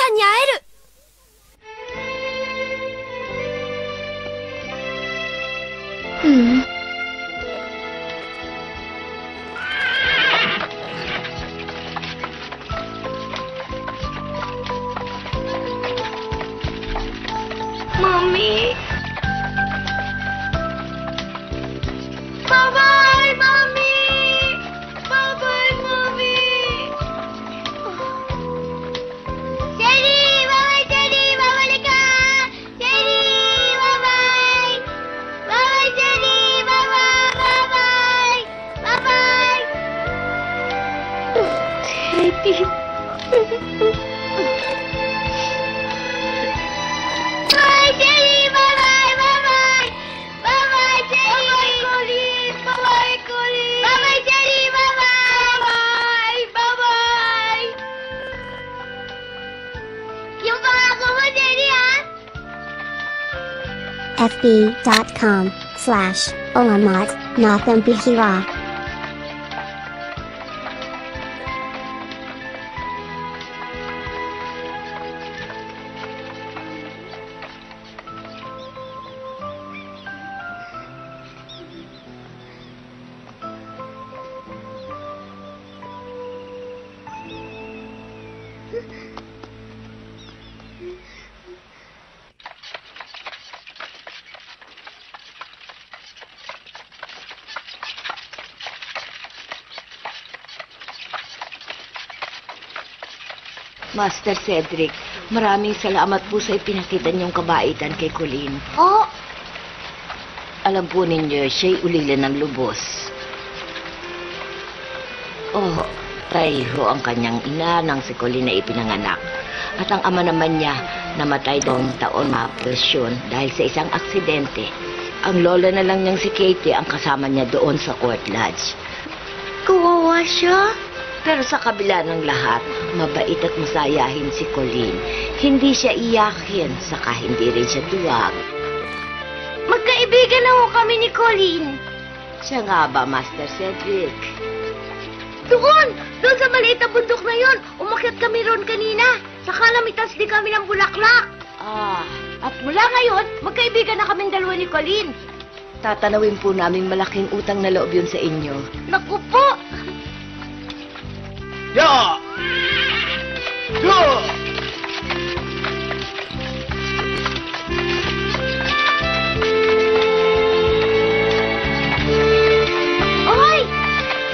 さんに会える。うん。Mommy. Bye-bye, Mommy. Bye-bye, Mommy. Jerry! Bye-bye, Jerry! Babalik ka! Jerry! Bye-bye! Bye-bye, Jerry! Bye-bye! Bye-bye! Bye-bye! Teddy. Bye, Jerry! Bye-bye! Bye-bye! Bye-bye, Jerry! Bye-bye, Colleen! Bye-bye, Colleen! Bye-bye, Jerry! Bye-bye! Bye-bye! Bye-bye! Yung pangako mo, Jerry, ha? fb.com/Olamat-Nathambihira. Master Cedric, maraming salamat po sa ipinakita niyong kabaitan kay Colleen. Oh, Alam po ninyo, siya'y ulila ng lubos. Oh, pareho ang kanyang ina nang si Colleen na ipinanganak. At ang ama naman niya namatay daw taon ma-presyon dahil sa isang aksidente. Ang lola na lang niyang si Katie ang kasama niya doon sa court lodge. kawawa siya. Pero sa kabila ng lahat, mabait at masayahin si Colleen. Hindi siya iyakin, saka hindi rin siya tuwag. Magkaibigan na ho kami ni Colleen. Siya nga ba, Master Cedric? Doon sa maliit na bundok na yon. Umakyat kami ron kanina. Saka namitas din kami ng bulaklak. At mula ngayon, magkaibigan na kaming dalawa ni Colleen. Tatanawin po naming malaking utang na loob yun sa inyo. Naku po! Ya! Ya! Ay!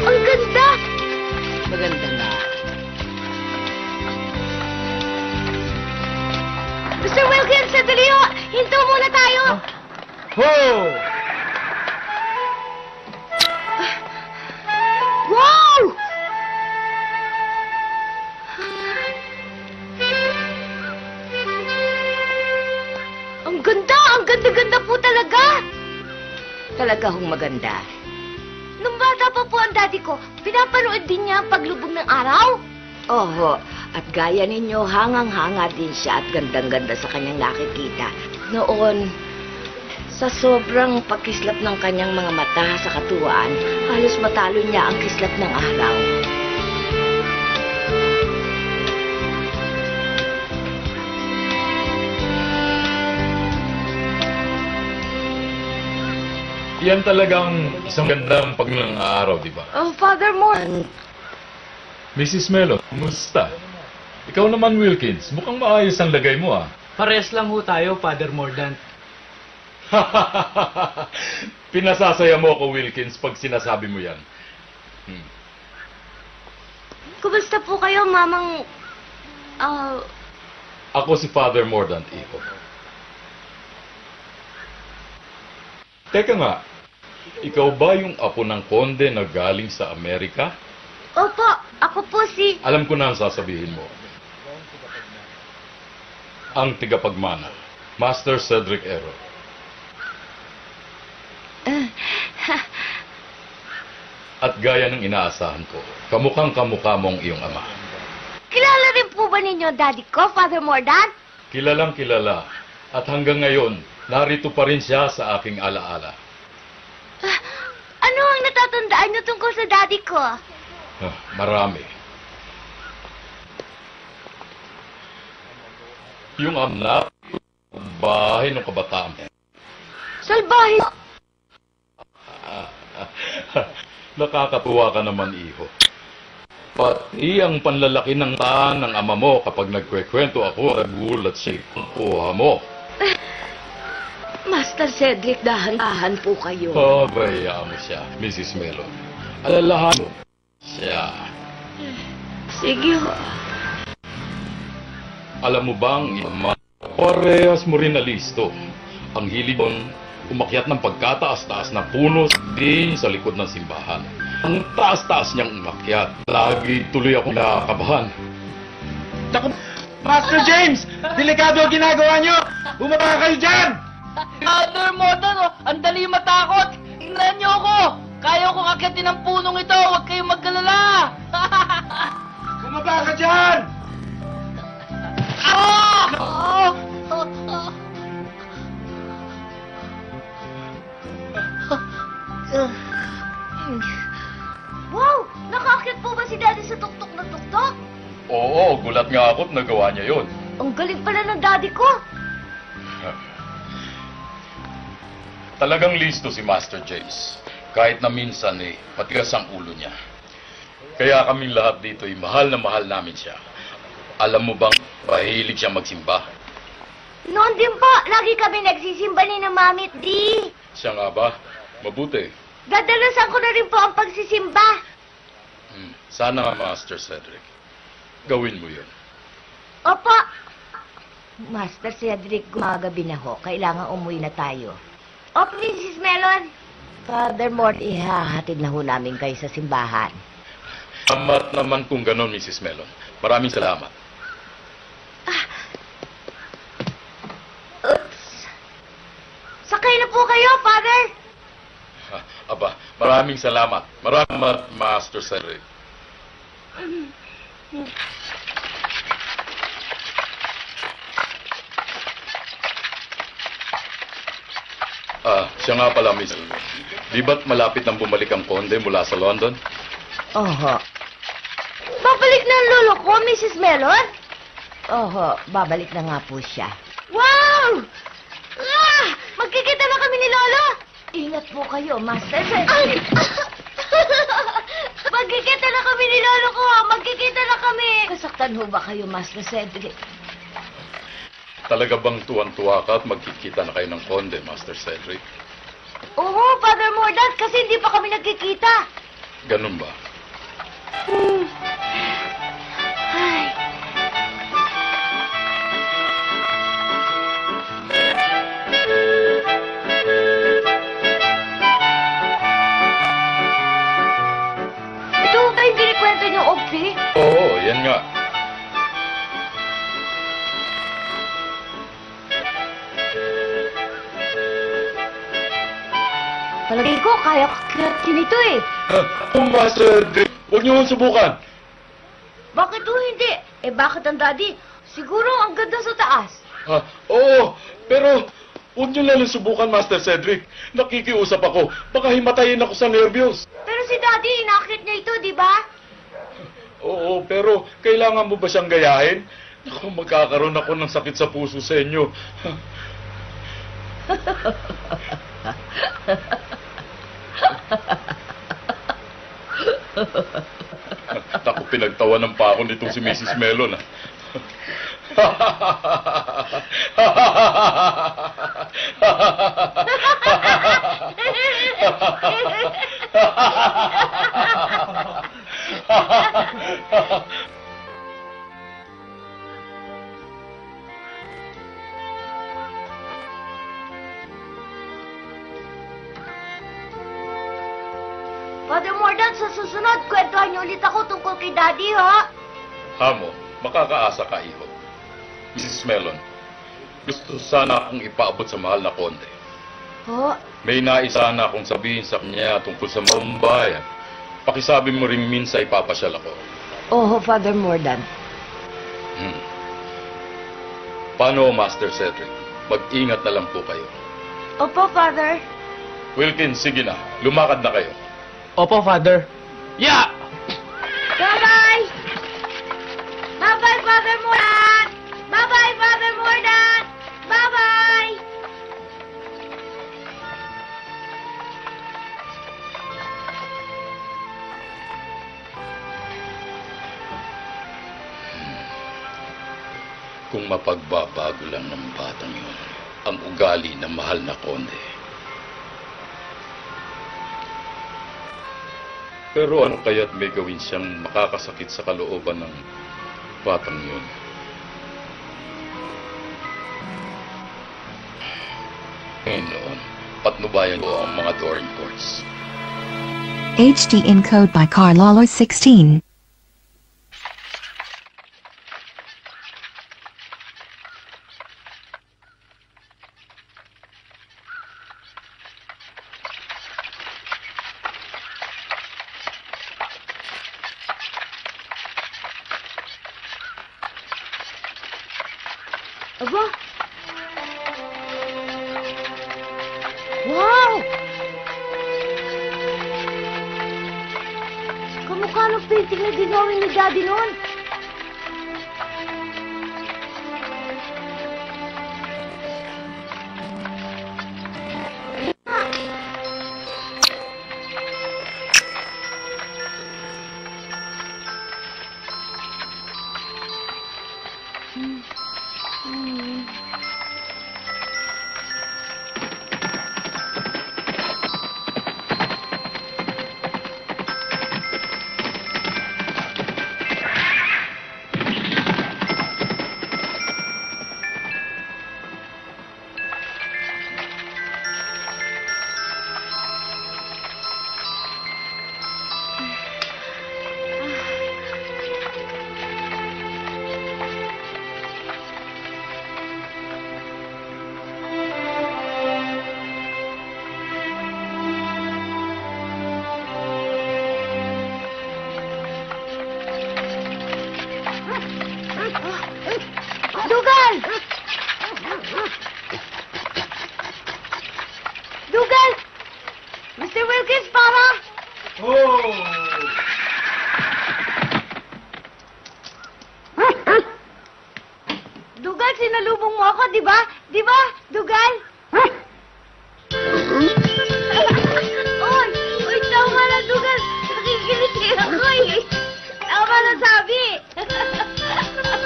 Ang ganda! Maganda nga. Mr. Wilkins, sandali ho! Hinto muna tayo! Ho! Wow! Ang ganda! Ang ganda-ganda po talaga! Talaga hong maganda. Nung bata pa po ang daddy ko, pinapanood din niya ang paglubog ng araw. Oho, at gaya ninyo, hangang-hanga din siya at gandang-ganda sa kanyang nakikita. Noon, sa sobrang pagkislap ng kanyang mga mata sa katuwaan, halos matalo niya ang kislap ng araw. Yan talagang isang gandang paglang araw, di ba? Oh, Father Moore. Mrs. Melo, kumusta? Ikaw naman, Wilkins, mukhang maayos ang lagay mo, ah. Pares lang ho tayo, Father Mordant. Pinasasaya mo ako, Wilkins, pag sinasabi mo yan. Kumusta po kayo, Mamang... Ako si Father Mordant, iho. Teka nga, ikaw ba yung apo ng konde na galing sa Amerika? Opo, ako po si... Alam ko na ang sasabihin mo. Ang tigapagmana, Master Cedric Ero. At gaya ng inaasahan ko, kamukhang kamukha mong iyong ama. Kilala rin po ba ninyo daddy ko, Father Mordant? Kilalang kilala. At hanggang ngayon, narito pa rin siya sa aking alaala. Ano ang natatandaan niyo tungkol sa daddy ko? Marami. Yung anak, bahay ng kabataan. Salbahe! Nakakatuwa ka naman, iho. Pati ang panlalaki ng taan ng ama mo kapag nagkwekwento ako, nagulat siya ang kuha mo. Master Cedric, dahan-dahan po kayo. Pabayaan mo siya, Mrs. Melon. Alalahan mo siya. Sige ho. Alam mo bang, Ima, parehas mo rin na listo. Ang hilig mong umakyat ng pagkataas-taas ng puno din sa likod ng simbahan. Ang taas-taas niyang umakyat. Lagi tuloy ako nakakabahan. Naku, Master James! Delikado ang ginagawa niyo! Bumaba kayo dyan! Father Mordan, ang dali matakot! Tingnan niyo ako! Kaya ko akitin ang punong ito! Huwag kayong magkalala! Bumaba ka dyan! Wow! Nakaakyat po ba si Daddy sa tuktok na tuktok? Oo, gulat nga ako at nagawa niya yon. Ang galing pala ng Daddy ko. Talagang listo si Master James. Kahit na minsan matigas ang ulo niya. Kaya kaming lahat dito mahal na mahal namin siya. Alam mo bang mahilig siya magsimba? Noon din po, lagi kami nagsisimba ni na Mami at Di. Siya nga ba? Mabuti. Dadalasan ko na rin po ang pagsisimba. Sana, Master Cedric. Gawin mo yun. Opo. Master Cedric, gumagabi na ho. Kailangan umuwi na tayo. Opo, Mrs. Melon. Father Mort, ihahatid na ho namin kayo sa simbahan. Amat naman kung ganon, Mrs. Melon. Maraming salamat. Oops. Sakay na po kayo, Father. Aba, maraming salamat. Maraming Master Cedric. Siya nga pala, Miss. Di ba't malapit nang bumalik ang konde mula sa London? Oho. Babalik na ang lolo ko, Mrs. Melon. Oho, babalik na nga po siya. Wow! Magkikita na kami ni Lolo. Ingat po kayo, Master Cedric. Ay! Magkikita na kami ni Lolo ko. Magkikita na kami. Nasaktan ho ba kayo, Master Cedric? Talaga bang tuwan-tuwa ka at magkikita na kayo ng konde, Master Cedric? Oo, Father Mordan, kasi hindi pa kami nagkikita. Ganun ba? Ay. Ito ba yung kinikwento niyo, Opsi? Oo, yan nga. Palagay ko, kaya ito eh. Master Cedric, huwag niyo mong subukan. Bakit hindi? Eh, bakit ang daddy? Siguro ang ganda sa taas. Oo, pero huwag niyo lang subukan, Master Cedric. Nakikiusap ako. Baka himatayin ako sa nervyos. Pero si daddy, inakit niya ito, di ba? Oo, pero kailangan mo ba siyang gayahin? Naku, magkakaroon ako ng sakit sa puso sa inyo. Naku, pinagtawanan pa ako nitong si Mrs. Melon. Father Mordan, sa susunod, kwentuhan niyo ulit ako tungkol kay daddy, ha? Hamo, makakaasa ka, iho. Mrs. Melon, gusto sana akong ipaabot sa mahal na konde. Ho? May nais sana akong sabihin sa kanya tungkol sa maong bayan. Pakisabi mo rin minsan ipapasyal ako. Oho, Father Mordan. Paano, Master Cedric? Mag-ingat na lang po kayo. Opo, Father. Wilkins, sige na. Lumakad na kayo. Opo, Father. Yeah! Bye-bye! Bye-bye, Father Mordan! Bye-bye, Father Mordan! Kung mapagbabago lang ng batang yun ang ugali ng mahal na konde. Pero ano kaya't may gawin siyang makakasakit sa kalooban ng batang yun? Ngayon, patnubayan ko ang mga Doran Courts. HD encode by Carlolo 16. Aba! Wow! Kamukha ng painting na ginawin ni Daddy noon. Dugal! Dugal! Mr. Wilkins, para! Oh! Dugal, sinalubong mo ako, di ba? Di ba, Dugal? Oy! Oy, tama na, Dugal! Nakikinig ako eh! Tama na sabi!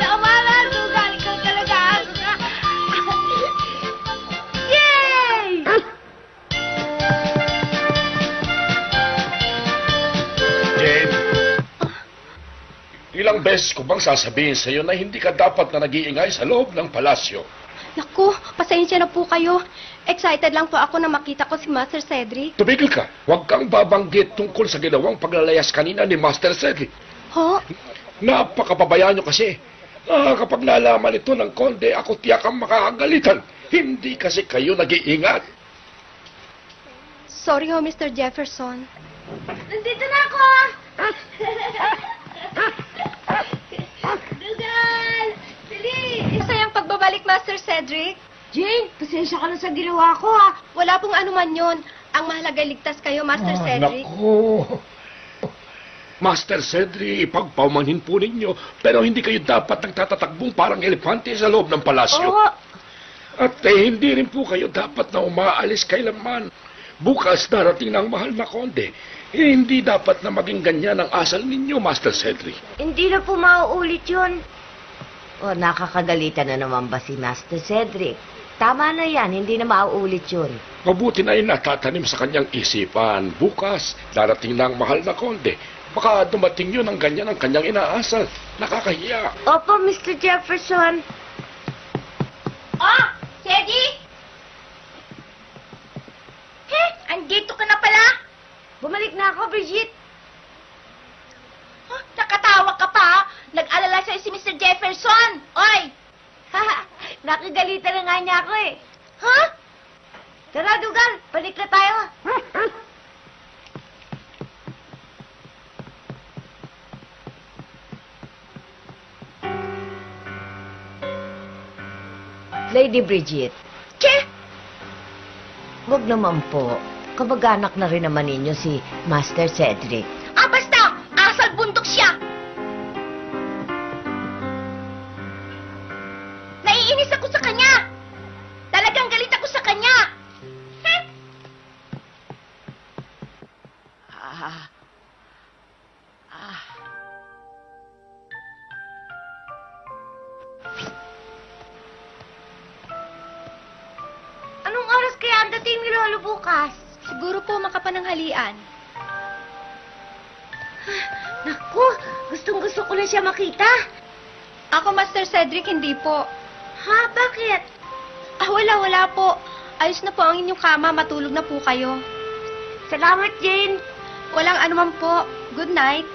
Tama na, Dugal! Ikaw talaga ako ka! Yay! Jane, ilang beses ko bang sasabihin sa iyo na hindi ka dapat na nag-iingay sa loob ng palasyo? Naku, pasensya na po kayo. Excited lang po ako na makita ko si Master Cedric. Tumigil ka. Huwag kang babanggit tungkol sa ginawang paglalayas kanina ni Master Cedric. Ho? Napakapabayaan niyo kasi. Kapag nalaman ito ng konde, ako tiyak ang makakagalitan. Hindi kasi kayo nag-iingat. Sorry ho, Mr. Jefferson. Nandito na ako! Dugal! Dali! Masayang pagbabalik, Master Cedric. Jane, pasensya ka na sa ginawa ko, ha? Wala pong anuman yon. Ang mahalaga ligtas kayo, Master Cedric. Naku. Master Cedric, ipagpaumanhin po ninyo, pero hindi kayo dapat nagtatatakbong parang elepante sa loob ng palasyo. Oo. At hindi rin po kayo dapat na umaalis kailanman. Bukas darating ng mahal na konde. Hindi dapat na maging ganyan ang asal ninyo, Master Cedric. Hindi na po mauulit yun. O, nakakagalitan na naman ba si Master Cedric? Tama na yan, hindi na mauulit yun. Mabuti na inatatanim sa kanyang isipan. Bukas, darating ng mahal na konde. Baka dumating yun ang ganyan ang kanyang inaasal. Nakakahiya. Opo, Mr. Jefferson. Oh, Teddy! Andito ka na pala? Bumalik na ako, Brigitte. Huh? Nakatawa ka pa, ha? Nag-alala sa'yo si Mr. Jefferson. Oy! Nakagalitan na nga niya ako eh. Ha? Tara, Dugal, balik na tayo. Lady Bridget, Che? wag naman po. Kamag-anak na rin naman ninyo si Master Cedric. Ah, basta! Asal bundok siya! Naiinis ako sa kanya! Talagang galit ako sa kanya! Heh? darating ni Lolo bukas? Siguro po makapananghalian. Naku, gustong-gusto ko na siya makita. Ako, Master Cedric, hindi po. Ha, bakit? Wala po. Ayos na po ang inyong kama, matulog na po kayo. Salamat, Jane. Walang anuman po. Good night.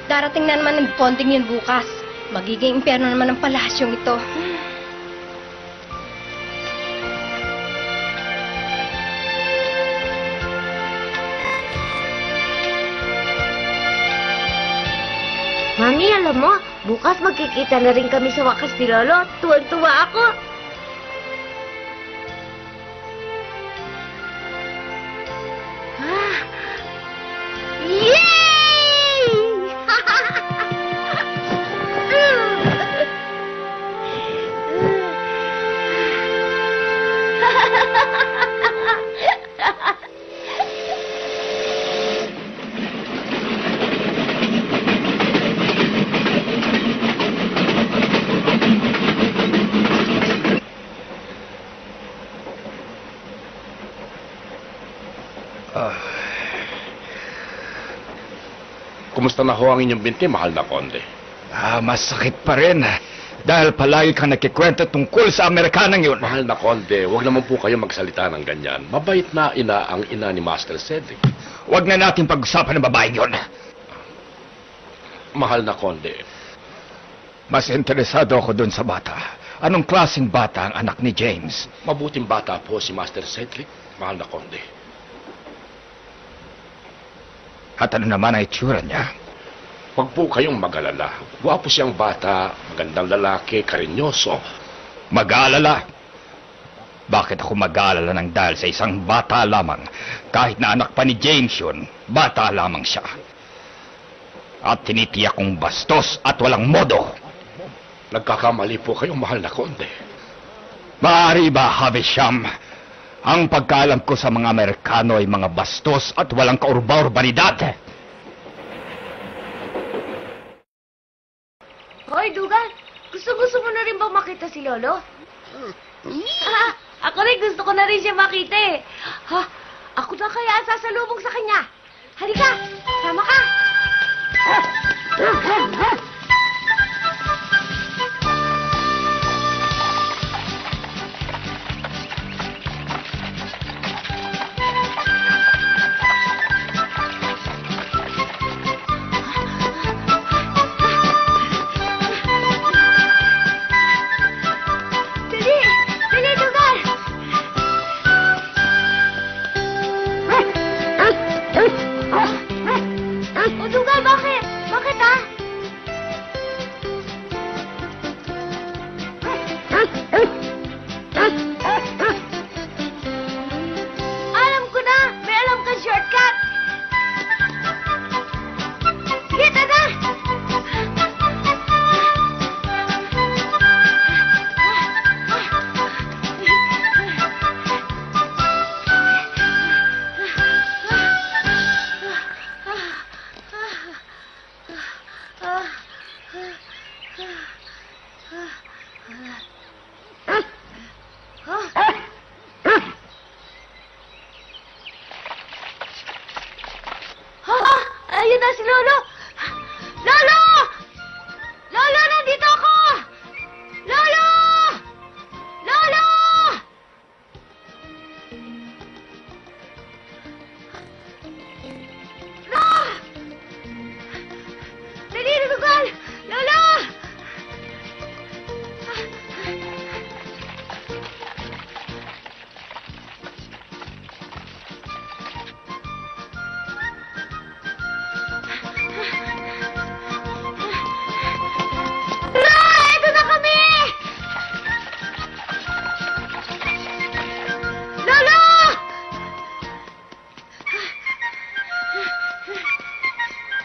Darating na naman ng bonding yun bukas. Magiging impyerno naman ang palasyong ito. Mami, alam mo, bukas magkikita na rin kami sa wakas ni Lolo. Tuwang-tuwa ako. Yay! Kumusta na ho ang inyong binti, mahal na konde? Masakit pa rin. Dahil palagi kang nakikwento tungkol sa Amerikanang yun. Mahal na konde, huwag naman po kayo magsalita ng ganyan. Mabait na ina ang ina ni Master Cedric. Huwag na natin pag-usapan ng babaeng yun. Mahal na konde. Mas interesado ako dun sa bata. Anong klaseng bata ang anak ni James? Mabuting bata po si Master Cedric, mahal na konde. At ano naman ang itsura niya? Huwag po kayong mag-alala. Gwapo siyang bata, magandang lalaki, karinyoso. Mag-aalala? Bakit ako mag-aalala ng dahil sa isang bata lamang? Kahit na anak pa ni James yun, bata lamang siya. At tinitiyak kong bastos at walang modo. Nagkakamali po kayong mahal na konde. Maaari ba, Havisham, ang pagkaalam ko sa mga Amerikano ay mga bastos at walang kaurba-urbanidad? Hoy, Dugan, gusto mo na rin ba makita si Lolo? Ako rin, gusto ko na rin siya makita eh. Ako na kaya ang sasalubong sa kanya. Halika, sama ka. Dali, Dugan. O, Dugan, bakit? Bakit, ha? Alam ko na! May alam kang shortcut! Kita na! Ayun na si Lolo! Lolo! Lolo, nandito ako! Lolo! Lolo! No! Dali, Dugan! Lolo! Ito na kami! Lolo!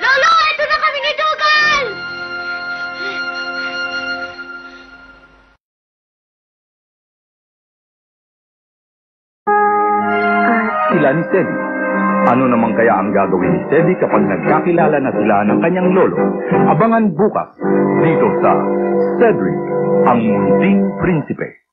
Lolo, ito na kami ni Dugan! Sila ni Teddy Ano naman kaya ang gagawin ni Cedric kapag nagkakilala na sila ng kanyang lolo? Abangan bukas dito sa Cedric, ang Munting Prinsipe.